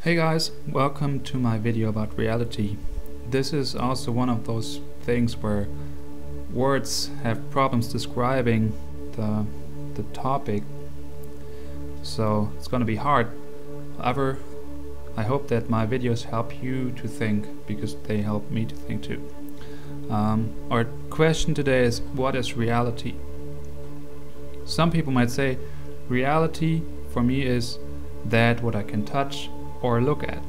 Hey guys, welcome to my video about reality. This is also one of those things where words have problems describing the topic, so it's gonna be hard. However, I hope that my videos help you to think, because they help me to think too. Our question today is, what is reality? Some people might say, reality for me is that what I can touch or look at.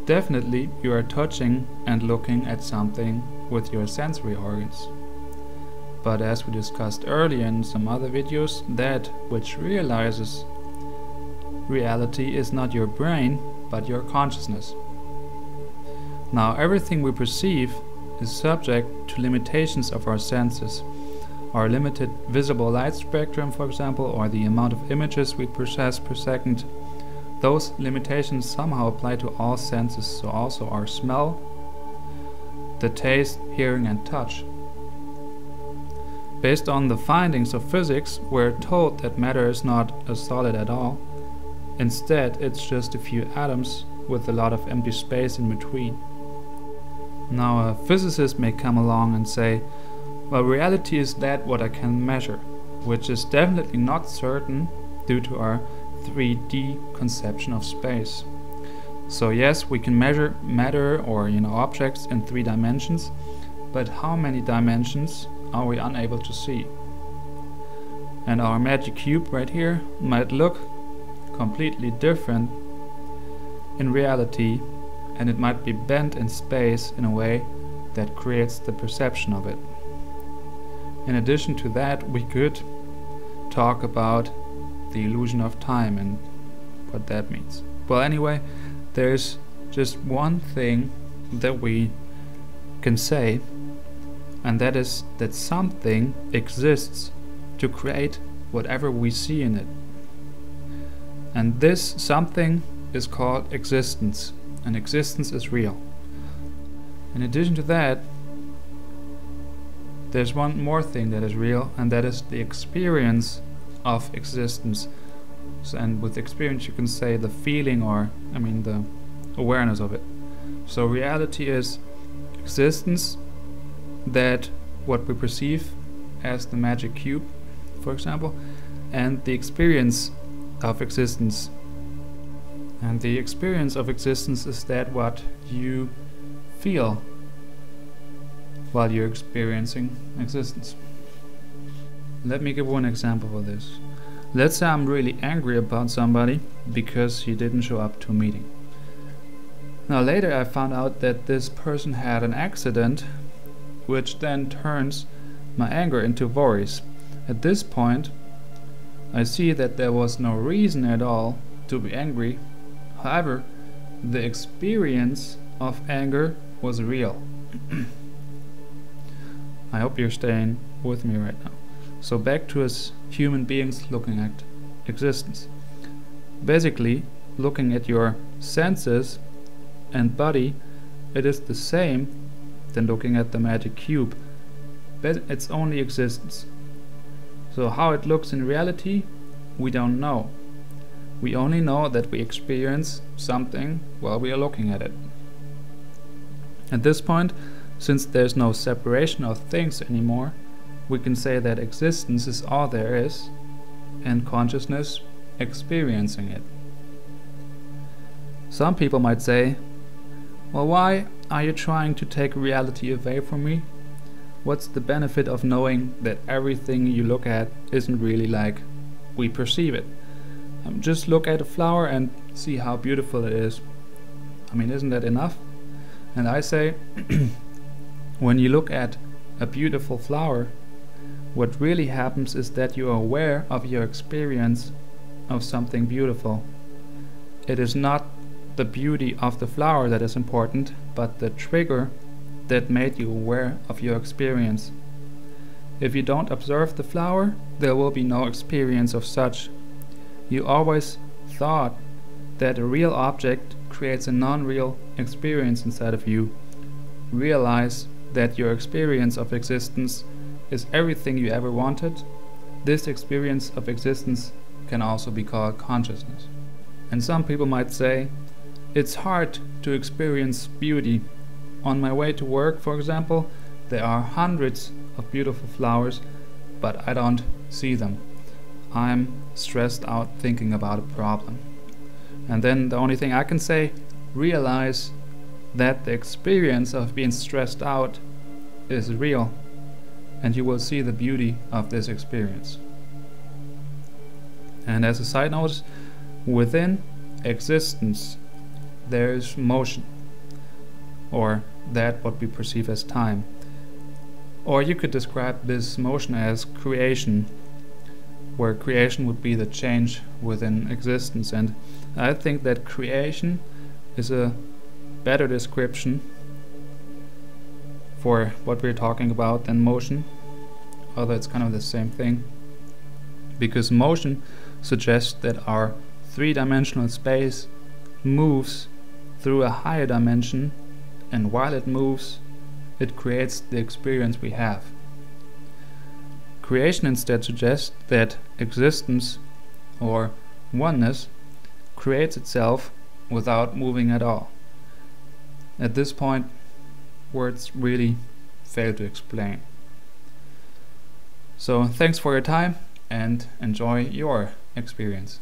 Definitely you are touching and looking at something with your sensory organs. But as we discussed earlier in some other videos, that which realizes reality is not your brain, but your consciousness. Now everything we perceive is subject to limitations of our senses. Our limited visible light spectrum, for example, or the amount of images we process per second. Those limitations somehow apply to all senses, so also our smell, the taste, hearing and touch. Based on the findings of physics, we're told that matter is not a solid at all. Instead, it's just a few atoms with a lot of empty space in between. Now a physicist may come along and say, well, reality is that what I can measure, which is definitely not certain due to our 3D conception of space. So yes, we can measure matter or objects in 3 dimensions, but how many dimensions are we unable to see? And our magic cube right here might look completely different in reality, and it might be bent in space in a way that creates the perception of it. In addition to that, we could talk about the illusion of time and what that means. Well, anyway, there's just one thing that we can say, and that is that something exists to create whatever we see in it. And this something is called existence, and existence is real. In addition to that, there's one more thing that is real, and that is the experience of existence. And with experience you can say the feeling, or the awareness of it. So reality is existence, that what we perceive as the magic cube, for example, and the experience of existence. And the experience of existence is that what you feel while you're experiencing existence. Let me give one example of this. Let's say I'm really angry about somebody because he didn't show up to a meeting. Now later I found out that this person had an accident, which then turns my anger into worries. At this point I see that there was no reason at all to be angry. However, the experience of anger was real. I hope you're staying with me right now. So back to us human beings looking at existence. Basically, looking at your senses and body, it is the same than looking at the magic cube, but it's only existence. So how it looks in reality, we don't know. We only know that we experience something while we are looking at it. At this point, since there's no separation of things anymore, we can say that existence is all there is, and consciousness experiencing it. Some people might say, well, why are you trying to take reality away from me? What's the benefit of knowing that everything you look at isn't really like we perceive it? Just look at a flower and see how beautiful it is. Isn't that enough? And I say, when you look at a beautiful flower, what really happens is that you are aware of your experience of something beautiful. It is not the beauty of the flower that is important, but the trigger that made you aware of your experience. If you don't observe the flower, there will be no experience of such. You always thought that a real object creates a non-real experience inside of you. Realize that your experience of existence is everything you ever wanted. This experience of existence can also be called consciousness. And some people might say, it's hard to experience beauty. On my way to work, for example, there are hundreds of beautiful flowers, but I don't see them. I'm stressed out thinking about a problem. And then the only thing I can say, realize that the experience of being stressed out is real, and you will see the beauty of this experience. And as a side note, within existence there is motion, or that what we perceive as time. Or you could describe this motion as creation, where creation would be the change within existence. And I think that creation is a better description for what we're talking about than motion, although it's kind of the same thing, because motion suggests that our three-dimensional space moves through a higher dimension, and while it moves, it creates the experience we have. Creation instead suggests that existence, or oneness, creates itself without moving at all. At this point, words really fail to explain. So thanks for your time and enjoy your experience.